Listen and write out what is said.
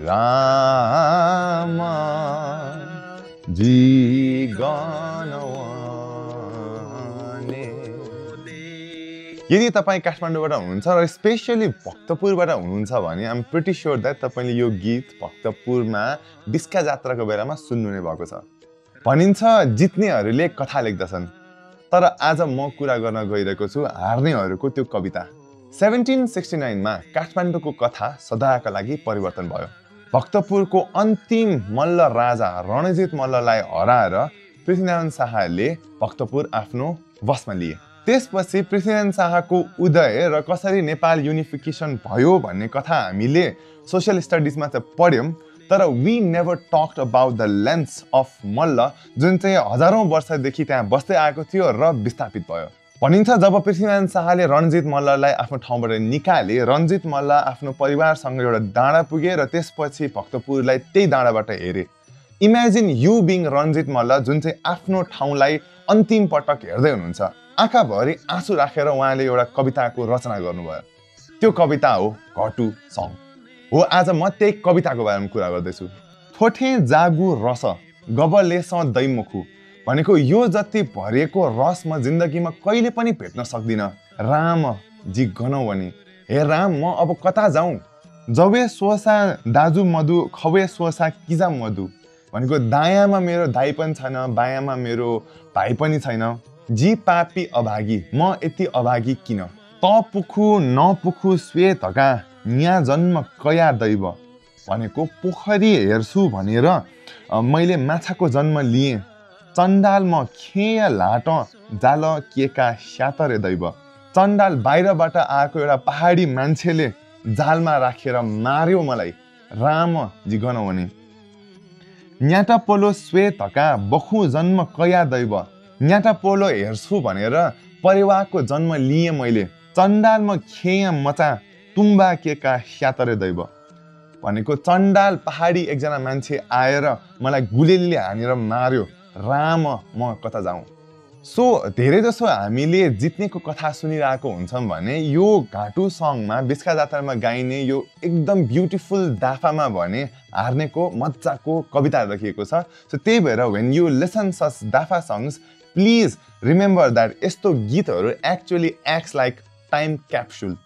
राम जिगनवाने। यदि तपाईँ काठमाडौँबाट हुनुहुन्छ र स्पेसली भक्तपुरबाट हुनुहुन्छ भने आइम प्रिटी स्योर द्याट तपाईँले यो गीत भक्तपुरमा बिस्का जात्राको बेलामा सुन्नु नै भएको छ। भनिन्छ जित्नेहरूले कथा लेख्दछन्, तर आज म कुरा गर्न गइरहेको छु हार्नेहरूको त्यो कविता। 1769 मा काठमाडौँको कथा सदाका लागि परिवर्तन भयो। भक्तपुरको अन्तिम मल्ल राजा रणजित मल्ललाई हराएर पृथ्वीनारायण शाहले भक्तपुर आफ्नो वशमा लिए। त्यसपछि पृथ्वीनारायण शाहको उदय र कसरी नेपाल युनिफिकेसन भयो भन्ने कथा हामीले सोशल स्टडिजमा चाहिँ पढ्यौं, तर we never talked about the lens of Malla जुन चाहिँ हजारौं वर्षदेखि त्यहाँ बस्दै आएको थियो र विस्थापित भयो। भनिन्छ जब पृथ्वीनारायण शाहले रणजित मल्ललाई आफ्नो ठाउँबाट निकाले, रणजित मल्ल आफ्नो परिवारसँग एउटा डाँडा पुगे र त्यसपछि भक्तपुरलाई त्यही डाँडाबाट हेरे। Imagine you being Ranjit Malla जुन चाहिँ आफ्नो ठाउँलाई अन्तिम पटक हेर्दै हुनुहुन्छ। आँखाभरि आँसु राखेर उहाँले एउटा कविताको रचना गर्नुभयो। त्यो कविता हो घटु सङ हो। आज म त्यही कविताको बारेमा कुरा गर्दैछु। थोठे जागु रस गबलेस दैमुखु भनेको यो जति भरिएको रस म जिन्दगीमा कहिले पनि भेट्न सक्दिन। राम जी गनौवनी, हे राम म अब कता जाउँ? जवे सोसा दाजु मधु खवे सोसा किजा मधु भनेको दायाँमा मेरो दाइ पनि छैन, बायाँमा मेरो भाइ पनि छैन। जी पापी अभागी, म यति अभागी किन? त पुखु नपुखु श्वेतका यहाँ जन्म कया दैव भनेको पोखरी हेर्छु भनेर मैले माछाको जन्म लिएँ। चण्डाल म खेय लाट जाल केका स्यातरे दैव। चण्डाल बाहिरबाट आएको एउटा पहाडी मान्छेले जालमा राखेर मार्यो मलाई। राम जिगन भने न्याटा पोलो श्वेतका बखु जन्म कया दैव। न्याटा पोलो हेर्छु भनेर परिवारको जन्म लिएँ मैले। चण्डाल म खेय मचा तुम्बा केका स्यातरे दैव भनेको चण्डाल पहाडी एकजना मान्छे आएर मलाई गुलेलले हानेर मार्यो। राम म कता जाउँ? सो धेरै जसो हामीले जित्नेको कथा सुनिरहेको हुन्छौँ भने यो घाटु सङमा बिस्का जात्रामा गाइने यो एकदम ब्युटिफुल दाफामा भने हार्नेको मजाको कविता राखिएको छ। सो त्यही भएर when you listen such दाफा songs please remember that यस्तो गीतहरू actually acts like time capsule.